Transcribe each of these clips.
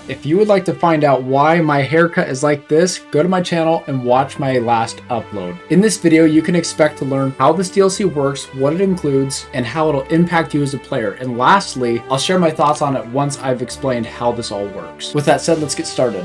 If you would like to find out why my haircut is like this, go to my channel and watch my last upload. In this video, you can expect to learn how this DLC works, what it includes, and how it'll impact you as a player. And lastly, I'll share my thoughts on it once I've explained how this all works. With that said, let's get started.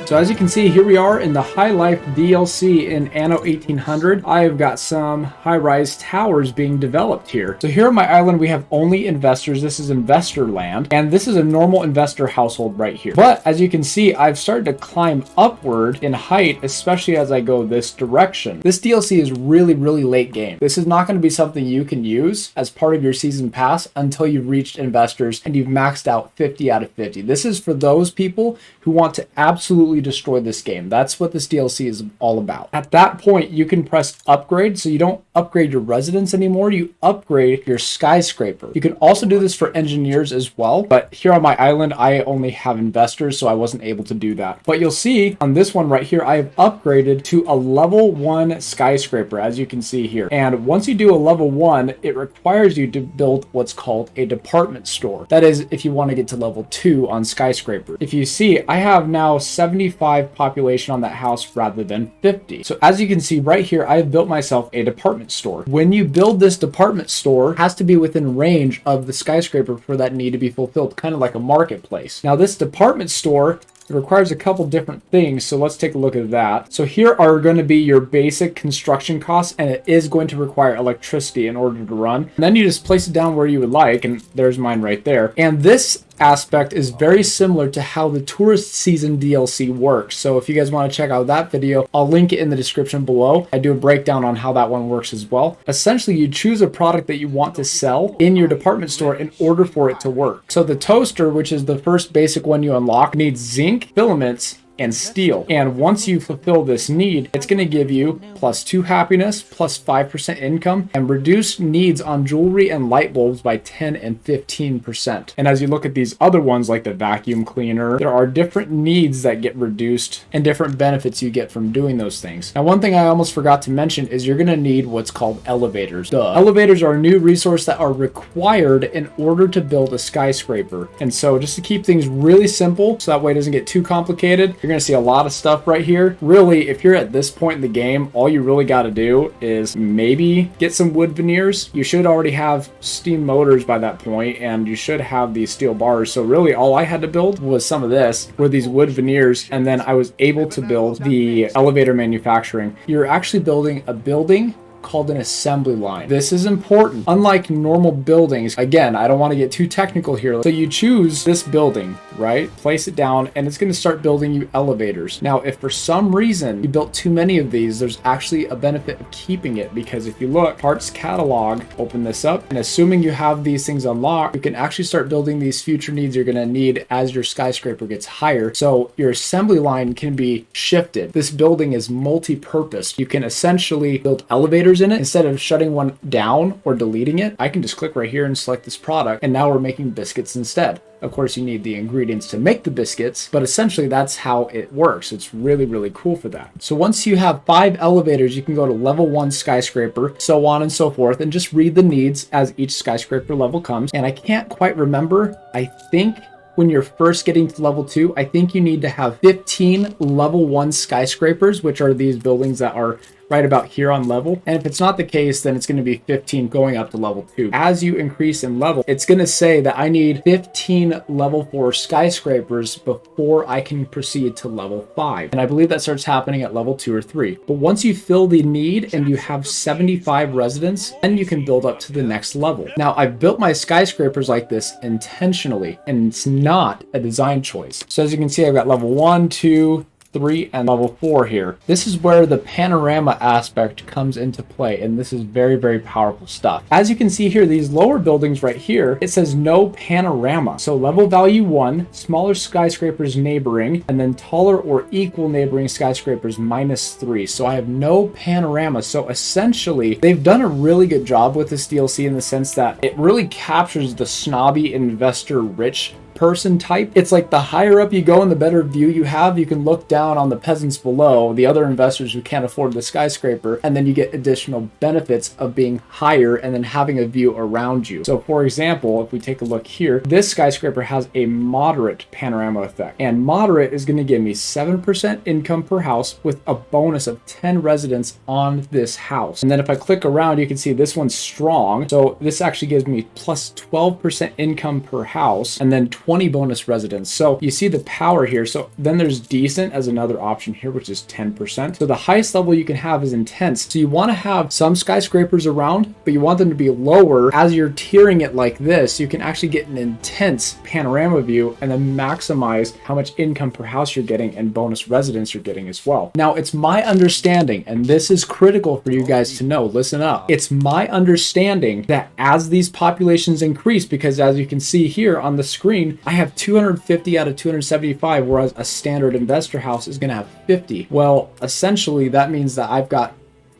So as you can see, here we are in the High Life DLC in Anno 1800. I've got some high-rise towers being developed here. So here on my island, we have only investors. This is investor land, and this is a normal investor household right here. But as you can see, I've started to climb upward in height, especially as I go this direction. This DLC is really late game. This is not going to be something you can use as part of your season pass until you've reached investors and you've maxed out 50 out of 50. This is for those people who want to absolutely destroy this game. That's what this DLC is all about. At that point, you can press upgrade, so you don't upgrade your residence anymore, you upgrade your skyscraper. You can also do this for engineers as well, but here on my island, I only have investors, so I wasn't able to do that. But you'll see on this one right here, I have upgraded to a level 1 skyscraper, as you can see here. And once you do a level 1, it requires you to build what's called a department store. That is, if you want to get to level 2 on skyscraper. If you see, I have now 75 population on that house rather than 50. So as you can see right here, I have built myself a department store. When you build this department store, it has to be within range of the skyscraper for that need to be fulfilled, kind of like a marketplace. Now this department store, it requires a couple different things, so let's take a look at that. So here are going to be your basic construction costs, and it is going to require electricity in order to run. And then you just place it down where you would like, and there's mine right there. And this aspect is very similar to how the tourist season DLC works. So if you guys want to check out that video, I'll link it in the description below. I do a breakdown on how that one works as well. Essentially, you choose a product that you want to sell in your department store in order for it to work. So the toaster, which is the first basic one you unlock, needs zinc, filaments, and steel. And once you fulfill this need, it's going to give you +2 happiness, +5% income, and reduced needs on jewelry and light bulbs by 10 and 15%. And as you look at these other ones, like the vacuum cleaner, there are different needs that get reduced and different benefits you get from doing those things. Now, one thing I almost forgot to mention is you're going to need what's called elevators. Elevators are a new resource that are required in order to build a skyscraper. And so just to keep things really simple, so that way it doesn't get too complicated, you're going to see a lot of stuff right here. Really, if you're at this point in the game, all you really got to do is maybe get some wood veneers. You should already have steam motors by that point, and you should have these steel bars. So really, all I had to build was some of this, were these wood veneers, and then I was able to build the elevator manufacturing. You're actually building a building called an assembly line. This is important. Unlike normal buildings, again, I don't want to get too technical here. So you choose this building, right? Place it down, and it's going to start building you elevators. Now, if for some reason you built too many of these, there's actually a benefit of keeping it, because if you look, parts catalog, open this up, and assuming you have these things unlocked, you can actually start building these future needs you're going to need as your skyscraper gets higher. So your assembly line can be shifted. This building is multi-purpose. You can essentially build elevators in it. Instead of shutting one down or deleting it, I can just click right here and select this product, and now we're making biscuits instead. Of course, you need the ingredients to make the biscuits, but essentially that's how it works. It's really cool for that. So once you have 5 elevators, you can go to level 1 skyscraper, so on and so forth, and just read the needs as each skyscraper level comes. And I can't quite remember, I think when you're first getting to level 2, I think you need to have 15 level 1 skyscrapers, which are these buildings that are right about here on level. And if it's not the case, then it's going to be 15 going up to level 2. As you increase in level, it's going to say that I need 15 level 4 skyscrapers before I can proceed to level 5. And I believe that starts happening at level 2 or 3. But once you fill the need and you have 75 residents, then you can build up to the next level. Now, I've built my skyscrapers like this intentionally, and it's not a design choice. So as you can see, I've got level 1, 2, 3, and level 4 here. This is where the panorama aspect comes into play, and this is very powerful stuff. As you can see here, these lower buildings right here, it says no panorama. So level value 1, smaller skyscrapers neighboring, and then taller or equal neighboring skyscrapers -3. So I have no panorama. So essentially, they've done a really good job with this DLC in the sense that it really captures the snobby investor rich person type. It's like the higher up you go and the better view you have, you can look down on the peasants below, the other investors who can't afford the skyscraper, and then you get additional benefits of being higher and then having a view around you. So for example, if we take a look here, this skyscraper has a moderate panorama effect, and moderate is going to give me 7% income per house with a bonus of 10 residents on this house. And then if I click around, you can see this one's strong. So this actually gives me plus 12% income per house and then 20 bonus residents. So you see the power here. So then there's decent as another option here, which is 10%. So the highest level you can have is intense. So you want to have some skyscrapers around, but you want them to be lower. As you're tiering it like this, you can actually get an intense panorama view and then maximize how much income per house you're getting and bonus residents you're getting as well. Now, it's my understanding, and this is critical for you guys to know, listen up. It's my understanding that as these populations increase, because as you can see here on the screen, I have 250 out of 275, whereas a standard investor house is going to have 50. Well, essentially that means that I've got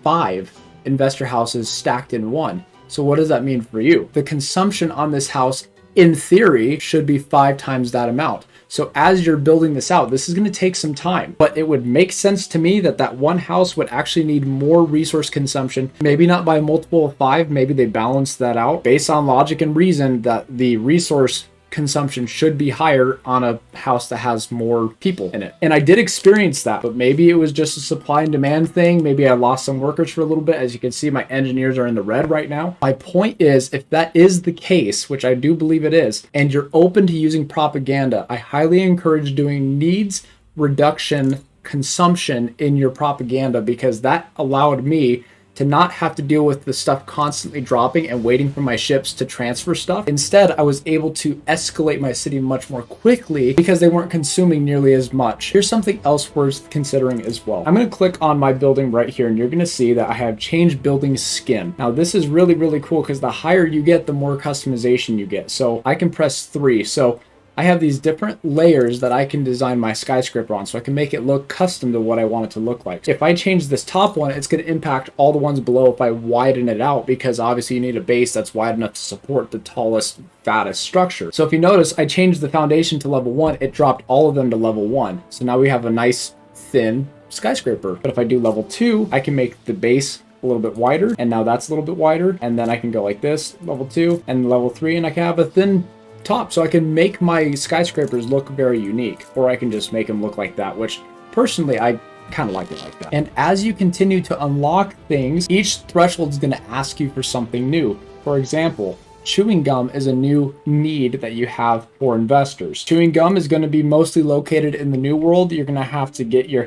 5 investor houses stacked in one. So what does that mean for you? The consumption on this house, in theory, should be 5 times that amount. So as you're building this out, this is going to take some time, but it would make sense to me that that one house would actually need more resource consumption, maybe not by a multiple of 5, maybe they balance that out based on logic and reason that the resource consumption should be higher on a house that has more people in it. And I did experience that, but maybe it was just a supply and demand thing. Maybe I lost some workers for a little bit. As you can see, my engineers are in the red right now. My point is, if that is the case, which I do believe it is, and you're open to using propaganda, I highly encourage doing needs reduction consumption in your propaganda, because that allowed me to not have to deal with the stuff constantly dropping and waiting for my ships to transfer stuff. Instead, I was able to escalate my city much more quickly because they weren't consuming nearly as much. Here's something else worth considering as well. I'm going to click on my building right here, and you're going to see that I have changed building skin. Now, this is really, really cool because the higher you get, the more customization you get. So I can press 3. So I have these different layers that I can design my skyscraper on, so I can make it look custom to what I want it to look like. If I change this top one, it's going to impact all the ones below if I widen it out, because obviously you need a base that's wide enough to support the tallest, fattest structure. So if you notice, I changed the foundation to level 1, it dropped all of them to level 1. So now we have a nice thin skyscraper. But if I do level 2, I can make the base a little bit wider, and now that's a little bit wider, and then I can go like this, level 2, and level 3, and I can have a thin top. So I can make my skyscrapers look very unique, or I can just make them look like that, which personally I kind of like it like that. And as you continue to unlock things, each threshold is going to ask you for something new. For example, chewing gum is a new need that you have for investors. Chewing gum is going to be mostly located in the New World. You're going to have to get your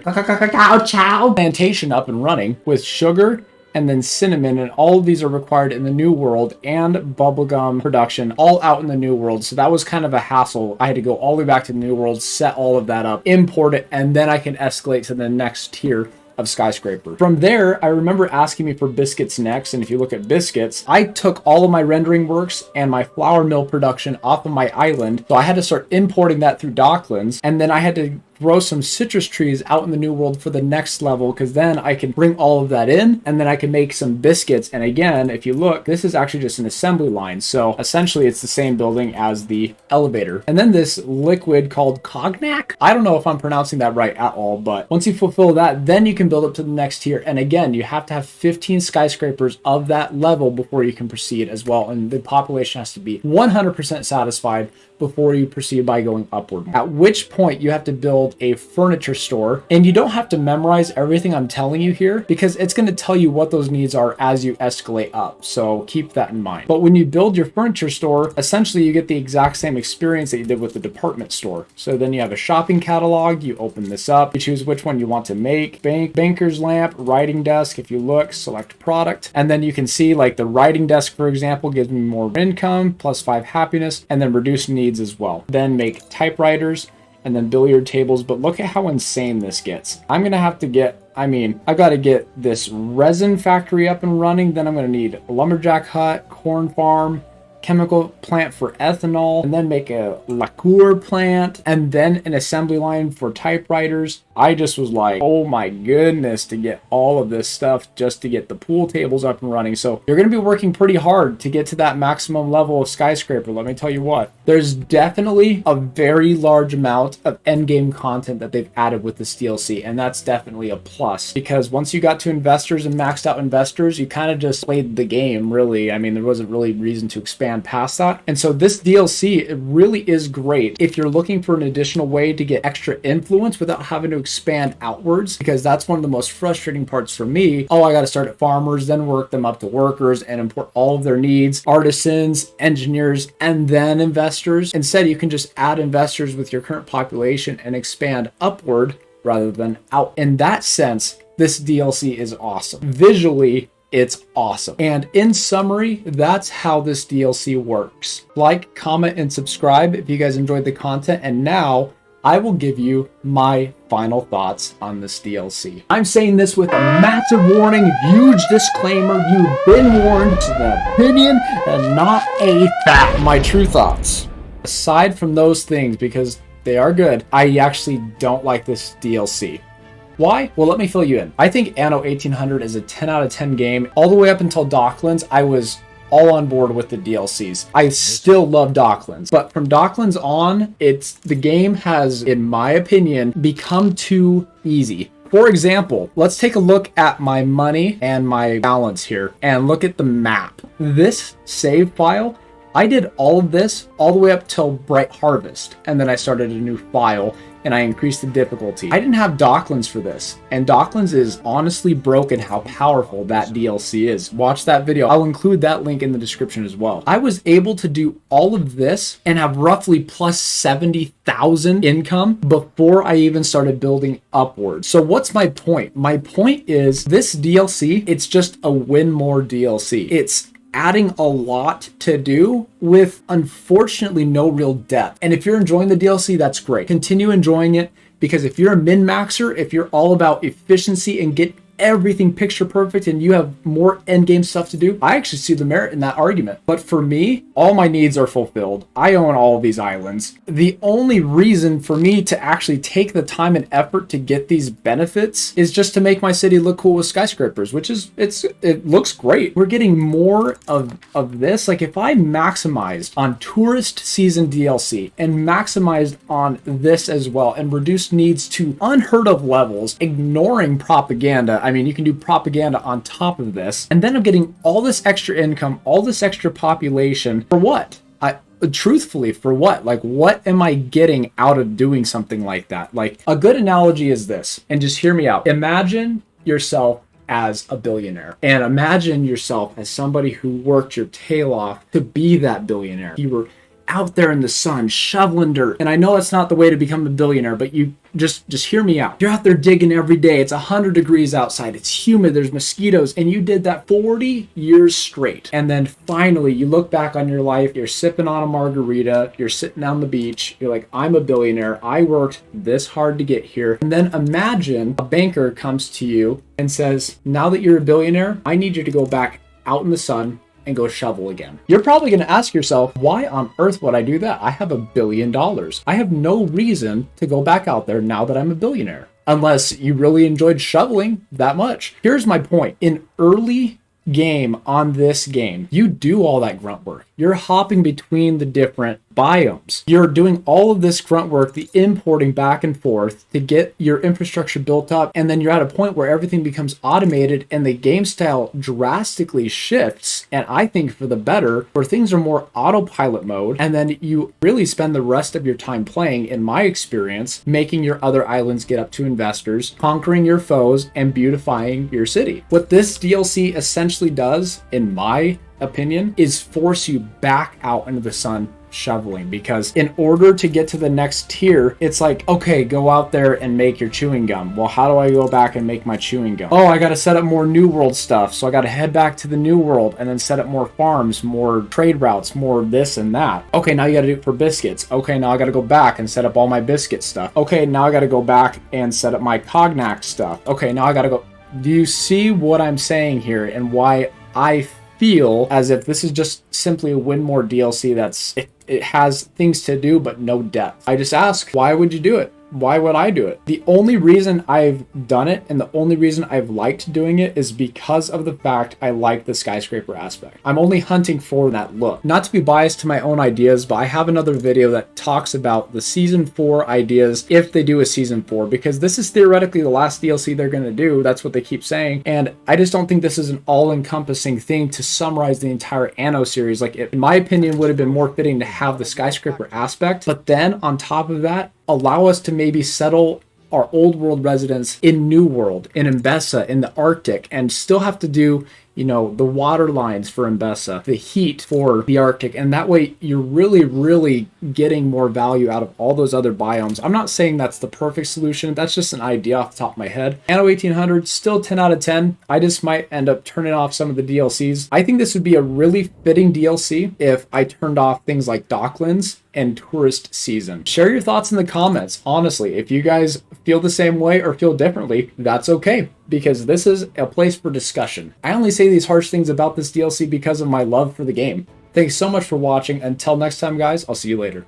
plantation up and running with sugar and then cinnamon, and all of these are required in the New World, and bubblegum production all out in the New World. So that was kind of a hassle. I had to go all the way back to the New World, set all of that up, import it, and then I can escalate to the next tier of skyscraper. From there, I remember asking me for biscuits next, and if you look at biscuits, I took all of my rendering works and my flour mill production off of my island, so I had to start importing that through Docklands, and then I had to grow some citrus trees out in the New World for the next level, because then I can bring all of that in, and then I can make some biscuits. And again, if you look, this is actually just an assembly line, so essentially it's the same building as the elevator. And then this liquid called cognac, I don't know if I'm pronouncing that right at all, but once you fulfill that, then you can build up to the next tier. And again, you have to have 15 skyscrapers of that level before you can proceed as well, and the population has to be 100% satisfied before you proceed by going upward. At which point you have to build a furniture store, and you don't have to memorize everything I'm telling you here, because it's going to tell you what those needs are as you escalate up, so keep that in mind. But when you build your furniture store, essentially you get the exact same experience that you did with the department store. So then you have a shopping catalog, you open this up, you choose which one you want to make, banker's lamp, writing desk. If you look, select product, and then you can see like the writing desk, for example, gives me more income, +5 happiness, and then reduce needs as well. Then make typewriters, and then billiard tables. But look at how insane this gets. I'm gonna have to get, I've got to get this resin factory up and running. Then I'm gonna need a lumberjack hut, corn farm, chemical plant for ethanol, and then make a liqueur plant, and then an assembly line for typewriters. I just was like, oh my goodness, to get all of this stuff just to get the pool tables up and running. So you're going to be working pretty hard to get to that maximum level of skyscraper. Let me tell you what, there's definitely a very large amount of endgame content that they've added with this DLC, and that's definitely a plus, because once you got to investors and maxed out investors, you kind of just played the game, really. I mean, there wasn't really reason to expand past that. And so this DLC, it really is great if you're looking for an additional way to get extra influence without having to expand outwards, because that's one of the most frustrating parts for me. Oh, I got to start at farmers, then work them up to workers and import all of their needs, artisans, engineers, and then investors. Instead, you can just add investors with your current population and expand upward rather than out. In that sense, this DLC is awesome. Visually, it's awesome. And in summary, that's how this DLC works. Like, comment, and subscribe if you guys enjoyed the content. And now I will give you my final thoughts on this DLC. I'm saying this with a massive warning, huge disclaimer. You've been warned. To the opinion and not a fact. My true thoughts. Aside from those things, because they are good, I actually don't like this DLC. Why? Well, let me fill you in. I think Anno 1800 is a 10 out of 10 game. All the way up until Docklands, I was all on board with the DLCs. I still love Docklands, but from Docklands on, the game has, in my opinion, become too easy. For example, let's take a look at my money and my balance here and look at the map. This save file, I did all of this all the way up till Bright Harvest, and then I started a new file and I increased the difficulty. I didn't have Docklands for this, and Docklands is honestly broken how powerful that DLC is. Watch that video. I'll include that link in the description as well. I was able to do all of this and have roughly plus 70,000 income before I even started building upwards. So what's my point? My point is this DLC, it's just a win more DLC. It's adding a lot to do with unfortunately no real depth. And if you're enjoying the DLC, that's great. Continue enjoying it, because if you're a min-maxer, if you're all about efficiency and get everything picture perfect and you have more end game stuff to do, I actually see the merit in that argument. But for me, all my needs are fulfilled. I own all of these islands. The only reason for me to actually take the time and effort to get these benefits is just to make my city look cool with skyscrapers, which is, it looks great. We're getting more of this. Like if I maximized on tourist season DLC and maximized on this as well and reduced needs to unheard of levels, ignoring propaganda. I mean, you can do propaganda on top of this, and then I'm getting all this extra income, all this extra population for what? Truthfully, for what? Like, what am I getting out of doing something like that? Like, a good analogy is this, and just hear me out. Imagine yourself as a billionaire, and imagine yourself as somebody who worked your tail off to be that billionaire. You were out there in the sun shoveling dirt, and I know that's not the way to become a billionaire, but you just hear me out. You're out there digging every day. It's 100 degrees outside, it's humid, there's mosquitoes, and you did that 40 years straight. And then finally you look back on your life, you're sipping on a margarita, you're sitting on the beach, you're like, I'm a billionaire, I worked this hard to get here. And then imagine a banker comes to you and says, now that you're a billionaire, I need you to go back out in the sun and go shovel again. You're probably going to ask yourself, why on earth would I do that? I have $1 billion. I have no reason to go back out there now that I'm a billionaire, unless you really enjoyed shoveling that much. Here's my point. In early game on this game, you do all that grunt work. You're hopping between the different biomes. You're doing all of this grunt work, the importing back and forth to get your infrastructure built up. And then you're at a point where everything becomes automated and the game style drastically shifts. And I think for the better, where things are more autopilot mode. And then you really spend the rest of your time playing, in my experience, making your other islands get up to investors, conquering your foes, and beautifying your city. What this DLC essentially does, in my opinion, is force you back out into the sun shoveling, because in order to get to the next tier, it's like, okay, go out there and make your chewing gum. Well, how do I go back and make my chewing gum? Oh, I got to set up more New World stuff, so I got to head back to the New World and then set up more farms, more trade routes, more this and that. Okay, now you got to do it for biscuits. Okay, now I got to go back and set up all my biscuit stuff. Okay, now I got to go back and set up my cognac stuff. Okay, now I got to go. Do you see what I'm saying here and why I feel as if this is just simply a win more DLC it has things to do but no depth. I just ask, why would you do it? Why would I do it? The only reason I've done it and the only reason I've liked doing it is because of the fact I like the skyscraper aspect. I'm only hunting for that look. Not to be biased to my own ideas, but I have another video that talks about the season 4 ideas if they do a season 4, because this is theoretically the last DLC they're going to do. That's what they keep saying. And I just don't think this is an all-encompassing thing to summarize the entire Anno series. Like, in my opinion, would have been more fitting to have the skyscraper aspect, but then on top of that, allow us to maybe settle our old world residents in New World, in Mbessa, in the Arctic, and still have to do, you know, the water lines for Mbessa, the heat for the Arctic, and that way you're really getting more value out of all those other biomes. I'm not saying that's the perfect solution. That's just an idea off the top of my head. Anno 1800, still 10 out of 10. I just might end up turning off some of the DLCs. I think this would be a really fitting DLC if I turned off things like Docklands and tourist season. Share your thoughts in the comments. Honestly, if you guys feel the same way or feel differently, that's okay, because this is a place for discussion. I only say these harsh things about this DLC because of my love for the game. Thanks so much for watching. Until next time, guys, I'll see you later.